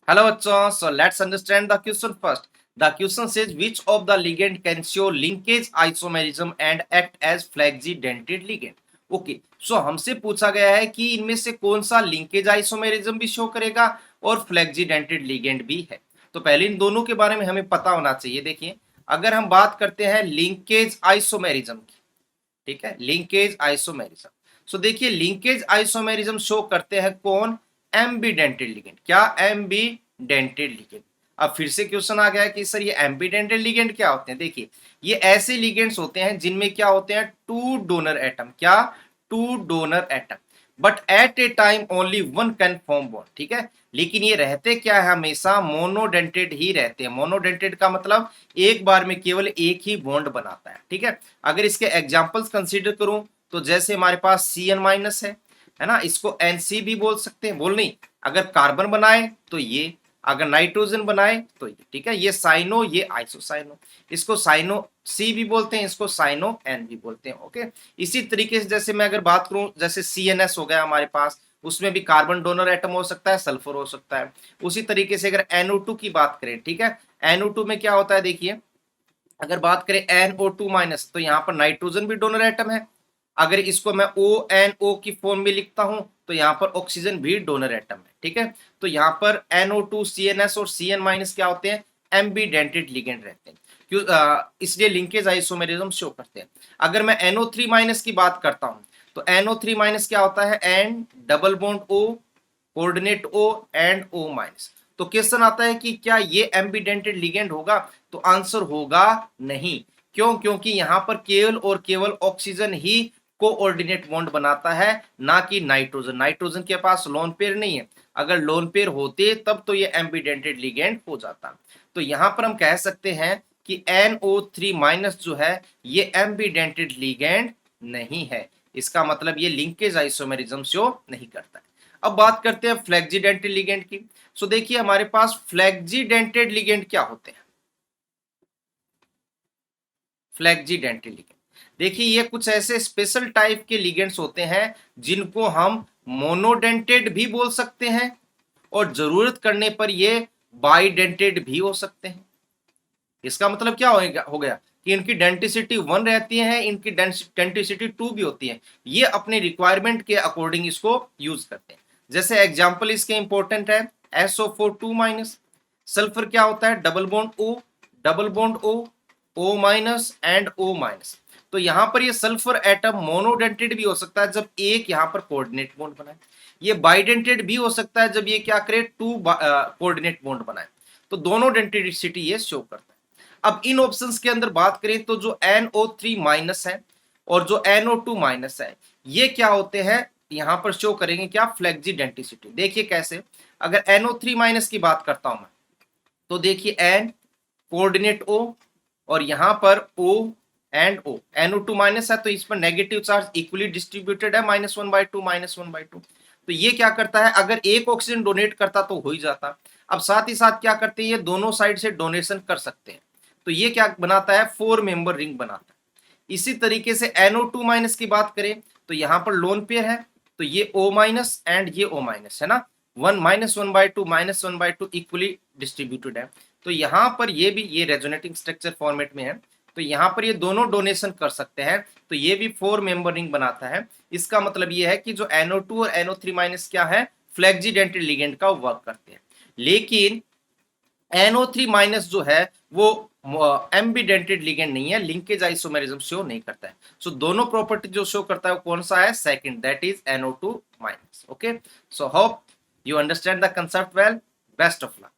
Hello bachcho, so let's understand the question first. The question says which of the ligand can show linkage isomerism and act as flaggy-dented ligand. Okay so हमसे पूछा गया है कि इनमें से कौन सा लिंकेज आइसोमेरिज्म भी शो करेगा और फ्लैक्जी डेंटेड लिगेंड भी है। तो पहले इन दोनों के बारे में हमें पता होना चाहिए। देखिए, अगर हम बात करते हैं लिंकेज आइसोमेरिज्म की, ठीक है, लिंकेज आइसोमेरिज्म। सो देखिए, लिंकेज आइसोमेरिज्म शो करते हैं कौन? Ambidentate ligand. क्या? Ambidentate ligand. अब फिर से क्वेश्चन आ गया कि सर ये एम्बीडेंटेड लिगेंड क्या होते हैं। देखिए, ये ऐसे लिगेंड्स होते हैं जिनमें क्या होते हैं? Two donor atom. क्या? Two donor atom, but at a time only one can form bond. ठीक है, लेकिन ये रहते क्या है? हमेशा मोनोडेंटेड ही रहते हैं। मोनोडेंटेड का मतलब एक बार में केवल एक ही बॉन्ड बनाता है। ठीक है, अगर इसके एग्जांपल्स कंसीडर करूं तो जैसे हमारे पास सी एन माइनस है ना, इसको एन सी भी बोल सकते हैं। बोल नहीं, अगर कार्बन बनाए तो ये, अगर नाइट्रोजन बनाए तो ये। ठीक है, ये साइनो, ये आइसोसाइनो। इसको साइनो सी भी बोलते हैं, इसको साइनो एन भी बोलते हैं। ओके, इसी तरीके से जैसे मैं अगर बात करूं, जैसे सी एन एस हो गया हमारे पास, उसमें भी कार्बन डोनर एटम हो सकता है, सल्फर हो सकता है। उसी तरीके से अगर NO2 की बात करें, ठीक है, NO2 में क्या होता है? देखिए, अगर बात करें NO2 माइनस, तो यहाँ पर नाइट्रोजन भी डोनर एटम है। अगर इसको मैं ONO की फॉर्म में लिखता हूं तो यहाँ पर ऑक्सीजन भी डोनर एटम है। ठीक है, तो यहाँ पर NO2, CNS और CN माइनस क्या होते हैं? एम्बीडेंटेड लिगेंड रहते हैं। क्यों? इसलिए लिंकेज आइसोमेरिज्म शो करते हैं। अगर मैं NO3 माइनस की बात करता हूं तो NO3 माइनस क्या होता है? N double bond O, coordinate O and O minus. तो क्वेश्चन आता है कि क्या ये एम्बीडेंटेड लिगेंड होगा? तो आंसर होगा नहीं। क्यों? क्योंकि यहां पर केवल और केवल ऑक्सीजन ही कोऑर्डिनेट बॉन्ड बनाता है, ना कि नाइट्रोजन। नाइट्रोजन के पास लोन पेयर नहीं है। अगर लोन पेयर होते तब तो ये एम्बीडेंटेड लिगेंड हो जाता। तो यहां पर हम कह सकते हैं कि NO3 माइनस जो है ये एम्बीडेंटेड लिगेंड नहीं है। इसका मतलब ये लिंकेज आइसोमेरिज्म शो नहीं करता है। अब बात करते हैं फ्लैक्सीडेंटेड लिगेंड की। सो देखिए, हमारे पास फ्लैक्सीडेंटेड लिगेंड क्या होते हैं? फ्लैक्सीडेंटेड लिगेंड, देखिए, ये कुछ ऐसे स्पेशल टाइप के लिगेंड्स होते हैं जिनको हम मोनोडेंटेड भी बोल सकते हैं और जरूरत करने पर ये बाइडेंटेड भी हो सकते हैं। इसका मतलब क्या हो गया कि इनकी डेंटिसिटी 1 रहती है, इनकी डेंटिसिटी 2 भी होती है। ये अपने रिक्वायरमेंट के अकॉर्डिंग इसको यूज करते हैं। जैसे एग्जांपल इसके इंपॉर्टेंट है, SO4 2 माइनस। सल्फर क्या होता है? Double bond O, double bond O minus and O minus. तो यहां पर ये सल्फर एटम मोनोडेंटेड भी हो सकता है जब एक यहां पर कोऑर्डिनेट बॉन्ड बनाए। ये बाइडेंटेड भी हो सकता है जब ये क्या करे? 2 कोऑर्डिनेट बॉन्ड बनाए। तो दोनों डेंटिसिटी ये शो करता है। अब इन ऑप्शंस के अंदर बात करें तो जो NO3 माइनस है और जो NO2 माइनस है, ये क्या होते हैं? यहां पर शो करेंगे क्या? Flexi denticity. देखिए कैसे, अगर NO3 माइनस की बात करता हूं मैं, तो देखिए N कोऑर्डिनेट O और यहां पर O and O। NO2 minus है तो इस पर नेगेटिव चार्ज इक्वली डिस्ट्रीब्यूटेड है, -1/2 -1/2। तो ये क्या करता है? अगर एक ऑक्सीजन डोनेट करता तो हो ही जाता। अब साथ ही साथ क्या करते हैं, ये दोनों साइड से डोनेशन कर सकते हैं। तो ये क्या बनाता है? 4 मेंबर रिंग बनाता है। इसी तरीके से NO2 माइनस की बात करें तो यहां पर लोन पेयर है, तो ये O माइनस एंड ये O माइनस है ना, 1 -1/2 -1/2 इक्वली डिस्ट्रीब्यूटेड है। तो यहां पर ये भी ये रेजोनेटिंग स्ट्रक्चर फॉर्मेट में है, तो यहां पर ये दोनों डोनेशन कर सकते हैं। तो ये भी 4 मेंबर रिंग बनाता है। इसका मतलब ये है कि जो NO2 और NO3 माइनस क्या है? फ्लैक्सीडेंटेड लिगेंड का वर्क करते हैं। लेकिन NO3 माइनस जो है वो एम्बीडेंटेड लिगेंड नहीं है, लिंकेज आइसोमेरिज्म शो नहीं करता है। सो दोनों प्रॉपर्टी जो शो करता है वो कौन सा है? Second, that is NO2 minus. Okay, so hope you understand the concept well. Best of luck.